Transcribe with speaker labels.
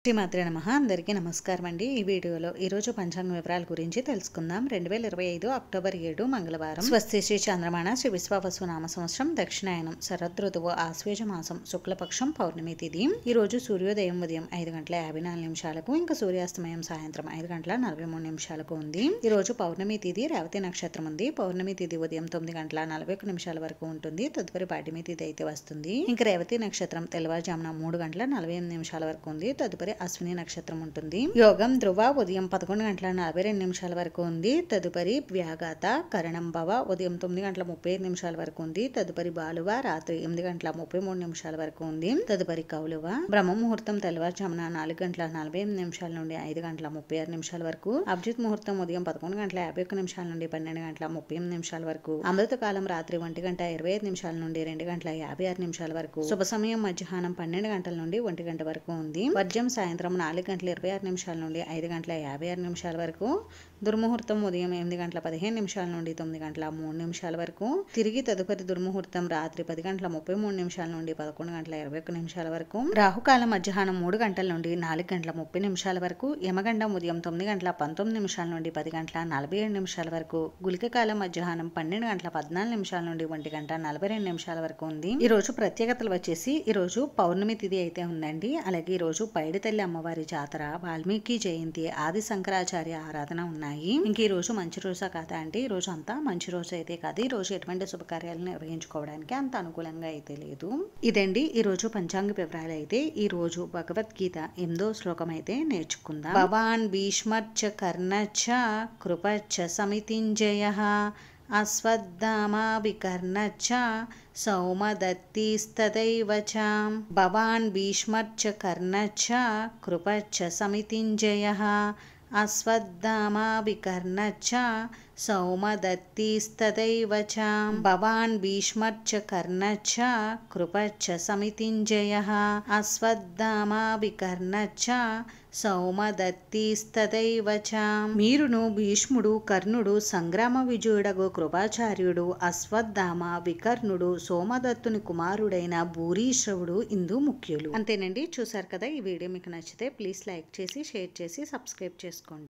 Speaker 1: శ్రీమాత్రే నమః. అందరికీ నమస్కారం అండి. ఈ వీడియోలో ఈరోజు పంచాంగ వివరాల గురించి తెలుసుకుందాం. 2025 అక్టోబర్ 7 మంగళవారం. స్వస్తి శ్రీ చంద్రమాన శ్రీ విశ్వావసు నామ సంవత్సరం దక్షిణాయనం శరదృతువు ఆశ్వేజ మాసం శుక్లపక్షం పౌర్ణమి తిథి. ఈ రోజు సూర్యోదయం ఉదయం 5:54 ఇంకా సూర్యాస్తమయం సాయంత్రం 5:43 ఉంది. ఈ రోజు పౌర్ణమి తిథి రేవతి నక్షత్రం ఉంది. పౌర్ణమి తిథి ఉదయం 9:41 వరకు ఉంటుంది. తదుపరి పాడ్యమి తిథి అయితే వస్తుంది. ఇంకా రేవతి నక్షత్రం తెల్లవారుజామున 3:48 వరకు ఉంది. తదుపరి అశ్విని నక్షత్రం ఉంటుంది. యోగం ధ్రువ ఉదయం 11:42 వరకు ఉంది. తదుపరి వ్యాఘాత కరణం భవ ఉదయం 9:35 వరకు ఉంది. తదుపరి బాలువ రాత్రి 8:33 వరకు ఉంది. తదుపరి కౌలువ బ్రహ్మ ముహూర్తం తెల్లవారుజామున 4:48 నుండి 5:36 వరకు. అభిజిత్ ముహూర్తం ఉదయం 11:51 నుండి 12:38 వరకు. అమృత కాలం రాత్రి 1:25 నుండి 2:56 వరకు. శుభ సమయం మధ్యాహ్నం 12 గంటల నుండి 1 గంట వరకు ఉంది. వర్జ్యం సాయంత్రం 4:26 నుండి 5:56 వరకు. దుర్ముహూర్తం ఉదయం 8:15 నుండి 9:03 వరకు. తిరిగి తదుపరి దుర్ముహూర్తం రాత్రి 10:33 నుండి 11:21 వరకు. రాహుకాలం మధ్యాహ్నం 3 గంటల నుండి 4:30 వరకు. యమగండం ఉదయం 9:19 నుండి 10:47 వరకు. గుళిక కాలం మధ్యాహ్నం 12:14 నుండి 1:42 వరకు ఉంది. ఈ రోజు ప్రత్యేకతలు వచ్చేసి ఈ రోజు పౌర్ణమి తిథి అయితే ఉందండి. అలాగే ఈ రోజు పైడితల్లి అమ్మవారి జాతర, వాల్మీకి జయంతి, ఆది శంకరాచార్య ఆరాధన ఉన్నాయి. ఇంక ఈ రోజు మంచి రోజా కాదా అంటే ఈ రోజు అంతా మంచి రోజు అయితే కాదు. ఈ రోజు ఎటువంటి శుభకార్యాలను నిర్వహించుకోవడానికి అంత అనుకూలంగా అయితే లేదు. ఇదండి ఈ రోజు పంచాంగ వివరాలు. అయితే ఈ రోజు భగవద్గీత 8వ శ్లోకం అయితే నేర్చుకుందాం. భవాన్ భీష్మర్చ కర్ణచ కృపచ్చ సమితింజయః అశ్వత్థామా వికర్ణచ్చ సౌమదత్తీస్తదైవ చ. భవాన్ భీష్మర్చ కర్ణచ్చ కృపచ్చ సమితింజయః అశ్వత్థామా వికర్ణచ్చ సౌమదత్తీస్తదైవ చ. భవాన్ భీష్మర్చ కర్ణచ్చ కృపచ్చ సమితింజయః అశ్వత్థామా వికర్ణచ్చ సౌమదత్తీస్తదైవ చ. మీరును భీష్ముడు, కర్ణుడు, సంగ్రామ విజయుడగు కృపాచార్యుడు, అశ్వత్థామ, వికర్ణుడు, సోమదత్తుని కుమారుడైన భూరీశ్రవుడు ఇందు ముఖ్యులు. అంతేనండి. చూసారు కదా. ఈ వీడియో మీకు నచ్చితే ప్లీజ్ లైక్ చేసి షేర్ చేసి సబ్స్క్రైబ్ చేసుకోండి.